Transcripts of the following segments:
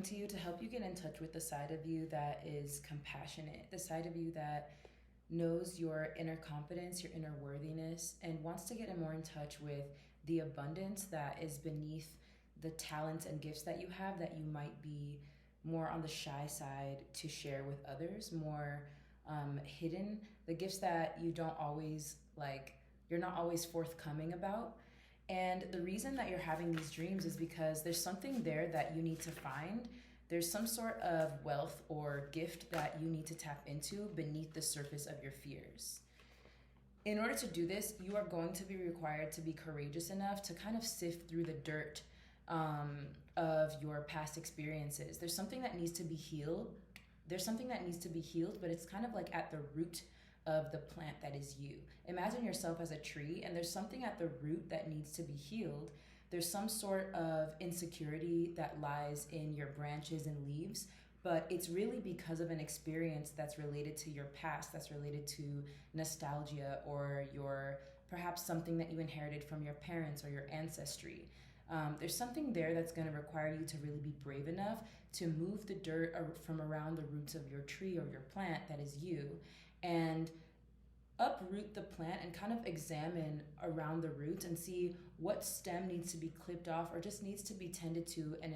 coming to you to help you get in touch with the side of you that is compassionate, the side of you that knows your inner competence, your inner worthiness, and wants to get more in touch with the abundance that is beneath the talents and gifts that you have that you might be more on the shy side to share with others, more hidden, the gifts that you don't always you're not always forthcoming about. And the reason that you're having these dreams is because there's something there that you need to find. There's some sort of wealth or gift that you need to tap into beneath the surface of your fears. In order to do this, you are going to be required to be courageous enough to kind of sift through the dirt of your past experiences. There's something that needs to be healed. But it's kind of like at the root of the plant that is you. Imagine yourself as a tree, and there's something at the root that needs to be healed. There's some sort of insecurity that lies in your branches and leaves, but it's really because of an experience that's related to your past, that's related to nostalgia, or perhaps something that you inherited from your parents or your ancestry. There's something there that's going to require you to really be brave enough to move the dirt from around the roots of your tree or your plant that is you, and uproot the plant and kind of examine around the roots and see what stem needs to be clipped off or just needs to be tended to and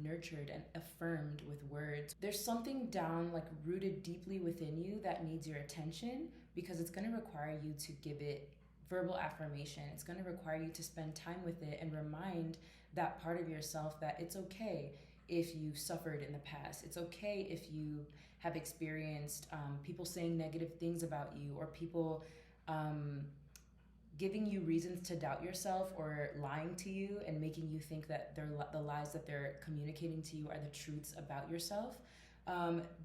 nurtured and affirmed with words. There's something down, like rooted deeply within you, that needs your attention, because it's going to require you to give it verbal affirmation. It's going to require you to spend time with it and remind that part of yourself that it's okay if you've suffered in the past. It's okay if you have experienced people saying negative things about you, or people giving you reasons to doubt yourself, or lying to you and making you think that the lies that they're communicating to you are the truths about yourself.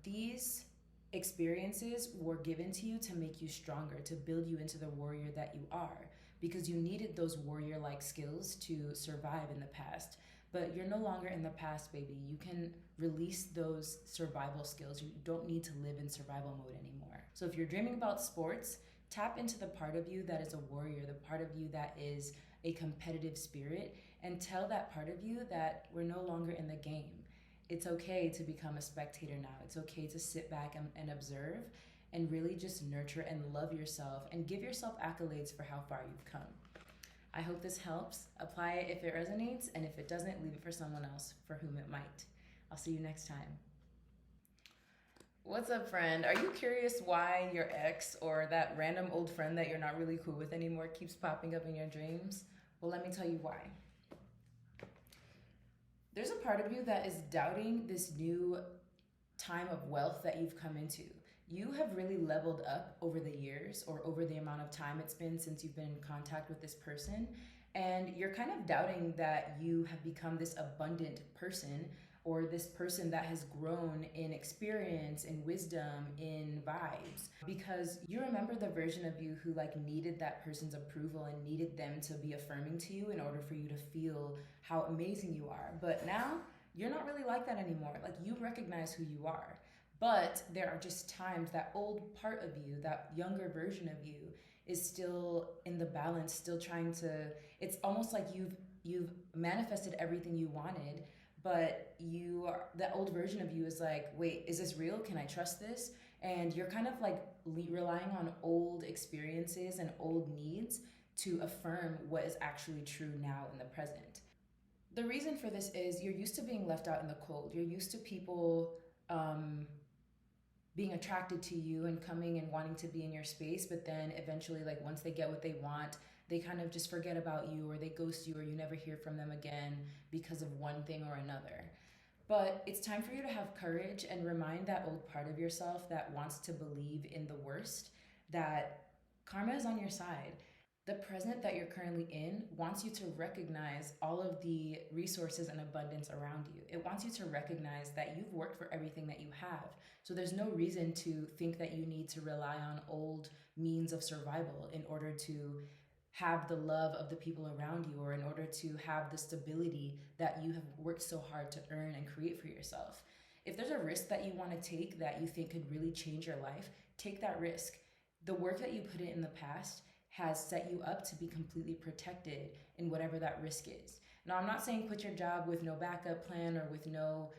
These experiences were given to you to make you stronger, to build you into the warrior that you are, because you needed those warrior-like skills to survive in the past. But you're no longer in the past, baby. You can release those survival skills. You don't need to live in survival mode anymore. So if you're dreaming about sports, tap into the part of you that is a warrior, the part of you that is a competitive spirit, and tell that part of you that we're no longer in the game. It's okay to become a spectator now. It's okay to sit back and observe, and really just nurture and love yourself and give yourself accolades for how far you've come. I hope this helps. Apply it if it resonates, and if it doesn't, leave it for someone else for whom it might. I'll see you next time. What's up, friend? Are you curious why your ex, or that random old friend that you're not really cool with anymore, keeps popping up in your dreams? Well, let me tell you why. There's a part of you that is doubting this new time of wealth that you've come into. You have really leveled up over the years, or over the amount of time it's been since you've been in contact with this person, and you're kind of doubting that you have become this abundant person, or this person that has grown in experience, in wisdom, in vibes, because you remember the version of you who needed that person's approval and needed them to be affirming to you in order for you to feel how amazing you are. But now you're not really like that anymore. You recognize who you are. But there are just times that old part of you, that younger version of you, is still in the balance, still trying to, it's almost like you've manifested everything you wanted, but that old version of you is like, wait, is this real? Can I trust this? And you're kind of relying on old experiences and old needs to affirm what is actually true now in the present. The reason for this is you're used to being left out in the cold. You're used to people being attracted to you and coming and wanting to be in your space, but then eventually, once they get what they want, they kind of just forget about you, or they ghost you, or you never hear from them again because of one thing or another. But it's time for you to have courage and remind that old part of yourself that wants to believe in the worst, that karma is on your side. The present that you're currently in wants you to recognize all of the resources and abundance around you. It wants you to recognize that you've worked for everything that you have. So there's no reason to think that you need to rely on old means of survival in order to have the love of the people around you, or in order to have the stability that you have worked so hard to earn and create for yourself. If there's a risk that you want to take that you think could really change your life, take that risk. The work that you put in the past has set you up to be completely protected in whatever that risk is. Now, I'm not saying quit your job with no backup plan or with no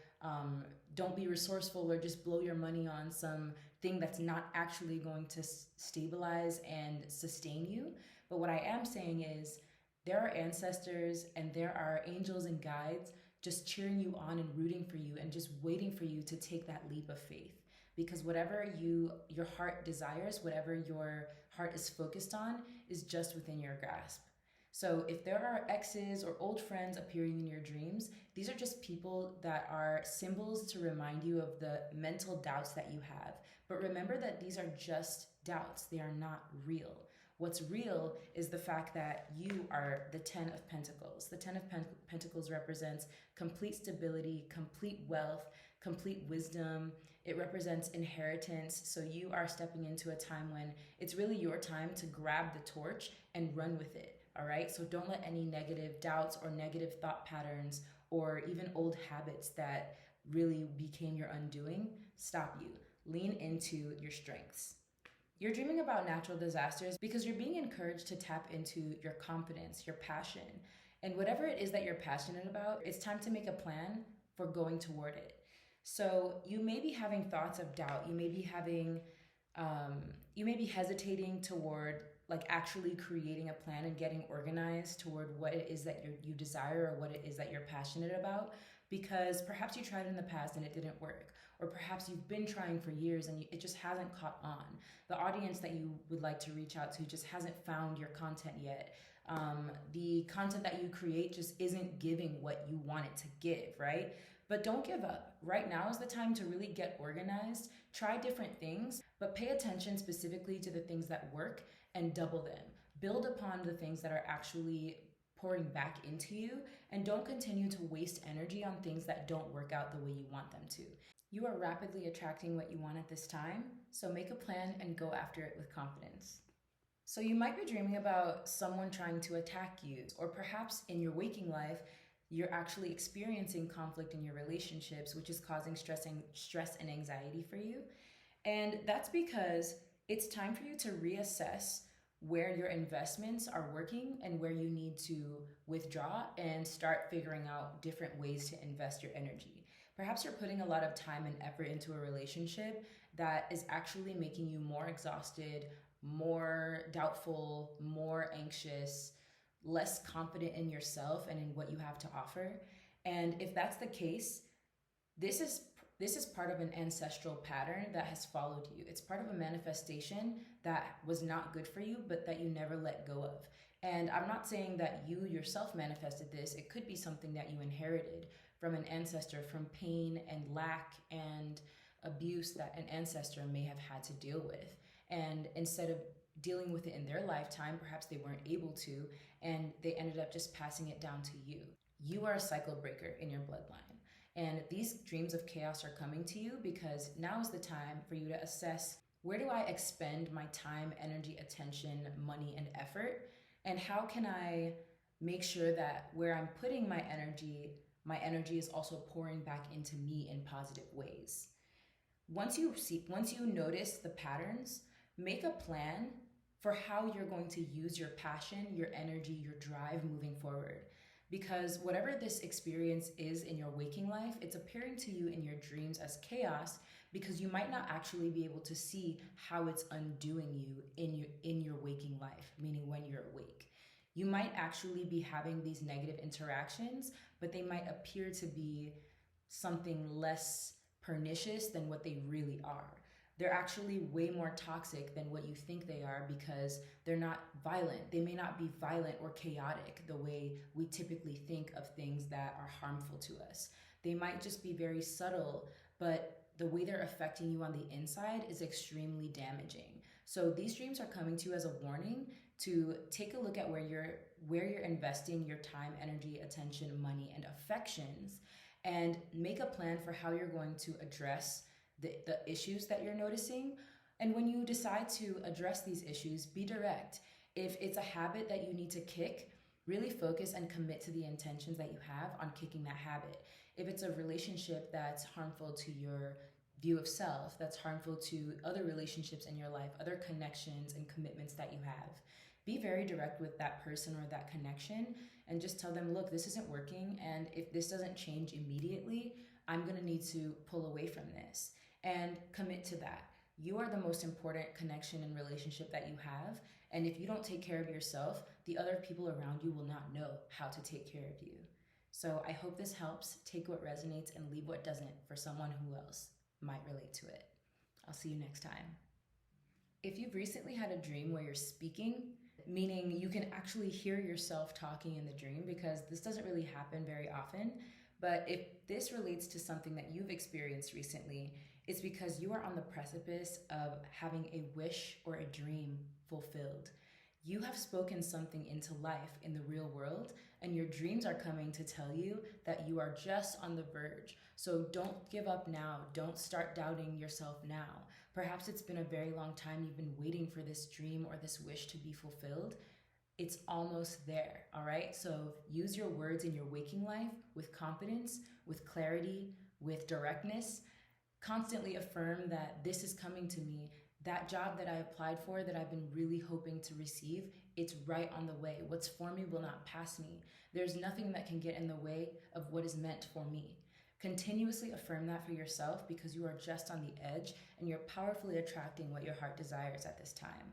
Don't be resourceful or just blow your money on some thing that's not actually going to stabilize and sustain you. But what I am saying is there are ancestors and there are angels and guides just cheering you on and rooting for you and just waiting for you to take that leap of faith. Because whatever your heart desires, whatever your heart is focused on, is just within your grasp. So if there are exes or old friends appearing in your dreams, these are just people that are symbols to remind you of the mental doubts that you have. But remember that these are just doubts, they are not real. What's real is the fact that you are the 10 of Pentacles. The 10 of Pentacles represents complete stability, complete wealth, complete wisdom. It represents inheritance. So you are stepping into a time when it's really your time to grab the torch and run with it. All right. So don't let any negative doubts or negative thought patterns or even old habits that really became your undoing stop you. Lean into your strengths. You're dreaming about natural disasters because you're being encouraged to tap into your confidence, your passion, and whatever it is that you're passionate about, it's time to make a plan for going toward it. So you may be having thoughts of doubt. You may be hesitating toward like actually creating a plan and getting organized toward what it is that you desire or what it is that you're passionate about, because perhaps you tried it in the past and it didn't work, or perhaps you've been trying for years and it just hasn't caught on. The audience that you would like to reach out to just hasn't found your content yet. The content that you create just isn't giving what you want it to give, right? But don't give up. Right now is the time to really get organized, try different things, but pay attention specifically to the things that work and double them. Build upon the things that are actually pouring back into you, and don't continue to waste energy on things that don't work out the way you want them to. You are rapidly attracting what you want at this time, so make a plan and go after it with confidence. So you might be dreaming about someone trying to attack you, or perhaps in your waking life, you're actually experiencing conflict in your relationships, which is causing stress and anxiety for you. And that's because it's time for you to reassess where your investments are working and where you need to withdraw and start figuring out different ways to invest your energy. Perhaps you're putting a lot of time and effort into a relationship that is actually making you more exhausted, more doubtful, more anxious, less confident in yourself and in what you have to offer. And if that's the case, this is part of an ancestral pattern that has followed you. It's part of a manifestation that was not good for you, but that you never let go of. And I'm not saying that you yourself manifested this. It could be something that you inherited from an ancestor, from pain and lack and abuse that an ancestor may have had to deal with. And instead of dealing with it in their lifetime, perhaps they weren't able to, and they ended up just passing it down to you. You are a cycle breaker in your bloodline. And these dreams of chaos are coming to you because now is the time for you to assess, where do I expend my time, energy, attention, money, and effort? And how can I make sure that where I'm putting my energy is also pouring back into me in positive ways? Once you notice the patterns, make a plan for how you're going to use your passion, your energy, your drive moving forward. Because whatever this experience is in your waking life, it's appearing to you in your dreams as chaos because you might not actually be able to see how it's undoing you in your waking life, meaning when you're awake. You might actually be having these negative interactions, but they might appear to be something less pernicious than what they really are. They're actually way more toxic than what you think they are because they're not violent. They may not be violent or chaotic the way we typically think of things that are harmful to us. They might just be very subtle, but the way they're affecting you on the inside is extremely damaging. So these dreams are coming to you as a warning to take a look at where you're investing your time, energy, attention, money, and affections, and make a plan for how you're going to address the issues that you're noticing. And when you decide to address these issues, be direct. If it's a habit that you need to kick, really focus and commit to the intentions that you have on kicking that habit. If it's a relationship that's harmful to your view of self, that's harmful to other relationships in your life, other connections and commitments that you have, be very direct with that person or that connection and just tell them, look, this isn't working. And if this doesn't change immediately, I'm going to need to pull away from this and commit to that. You are the most important connection and relationship that you have. And if you don't take care of yourself, the other people around you will not know how to take care of you. So I hope this helps. Take what resonates and leave what doesn't for someone who else might relate to it. I'll see you next time. If you've recently had a dream where you're speaking, meaning you can actually hear yourself talking in the dream, because this doesn't really happen very often, but if this relates to something that you've experienced recently, it's because you are on the precipice of having a wish or a dream fulfilled. You have spoken something into life in the real world, and your dreams are coming to tell you that you are just on the verge. So don't give up now. Don't start doubting yourself now. Perhaps it's been a very long time you've been waiting for this dream or this wish to be fulfilled. It's almost there, all right? So use your words in your waking life with confidence, with clarity, with directness. Constantly affirm that this is coming to me. That job that I applied for, that I've been really hoping to receive, it's right on the way. What's for me will not pass me. There's nothing that can get in the way of what is meant for me. Continuously affirm that for yourself, because you are just on the edge and you're powerfully attracting what your heart desires at this time.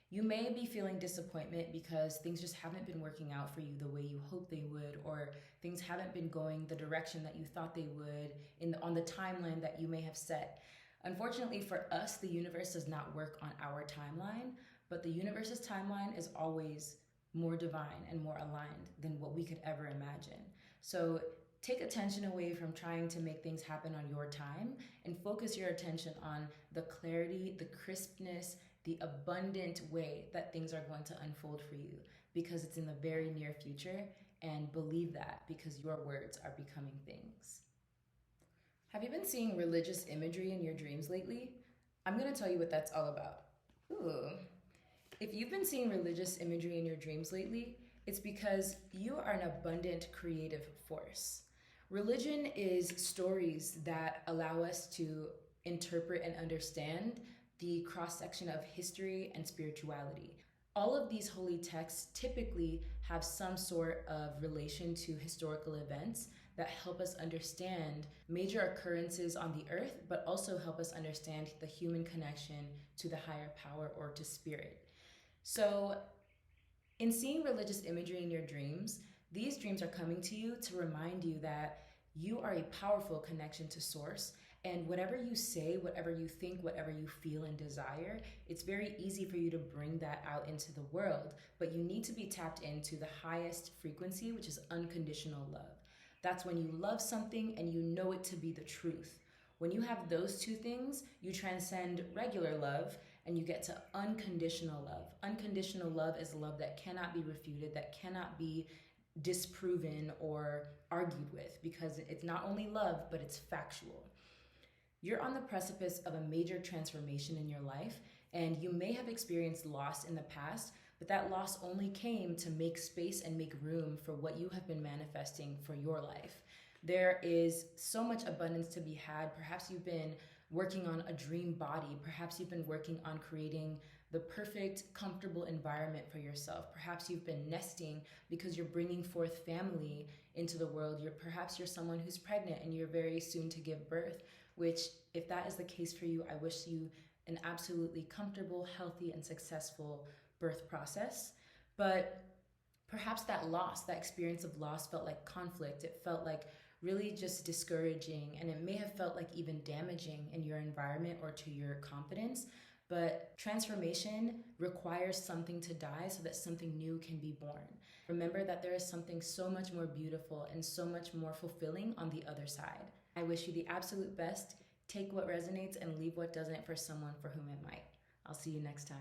You may be feeling disappointment because things just haven't been working out for you the way you hoped they would, or things haven't been going the direction that you thought they would on the timeline that you may have set. Unfortunately for us, the universe does not work on our timeline, but the universe's timeline is always more divine and more aligned than what we could ever imagine. So take attention away from trying to make things happen on your time and focus your attention on the clarity, the crispness, the abundant way that things are going to unfold for you, because it's in the very near future. And believe that, because your words are becoming things. Have you been seeing religious imagery in your dreams lately? I'm going to tell you what that's all about. Ooh. If you've been seeing religious imagery in your dreams lately, it's because you are an abundant creative force. Religion is stories that allow us to interpret and understand the cross-section of history and spirituality. All of these holy texts typically have some sort of relation to historical events that help us understand major occurrences on the earth, but also help us understand the human connection to the higher power or to spirit. So in seeing religious imagery in your dreams, these dreams are coming to you to remind you that you are a powerful connection to source. And whatever you say, whatever you think, whatever you feel and desire, it's very easy for you to bring that out into the world, but you need to be tapped into the highest frequency, which is unconditional love. That's when you love something and you know it to be the truth. When you have those two things, you transcend regular love and you get to unconditional love. Unconditional love is love that cannot be refuted, that cannot be disproven or argued with, because it's not only love, but it's factual. You're on the precipice of a major transformation in your life, and you may have experienced loss in the past, but that loss only came to make space and make room for what you have been manifesting for your life. There is so much abundance to be had. Perhaps you've been working on a dream body. Perhaps you've been working on creating the perfect, comfortable environment for yourself. Perhaps you've been nesting because you're bringing forth family into the world. Perhaps you're someone who's pregnant and you're very soon to give birth, which, if that is the case for you, I wish you an absolutely comfortable, healthy, and successful birth process. But perhaps that loss, that experience of loss, felt like conflict. It felt like really just discouraging, and it may have felt like even damaging in your environment or to your confidence. But transformation requires something to die so that something new can be born. Remember that there is something so much more beautiful and so much more fulfilling on the other side. I wish you the absolute best. Take what resonates and leave what doesn't for someone for whom it might. I'll see you next time.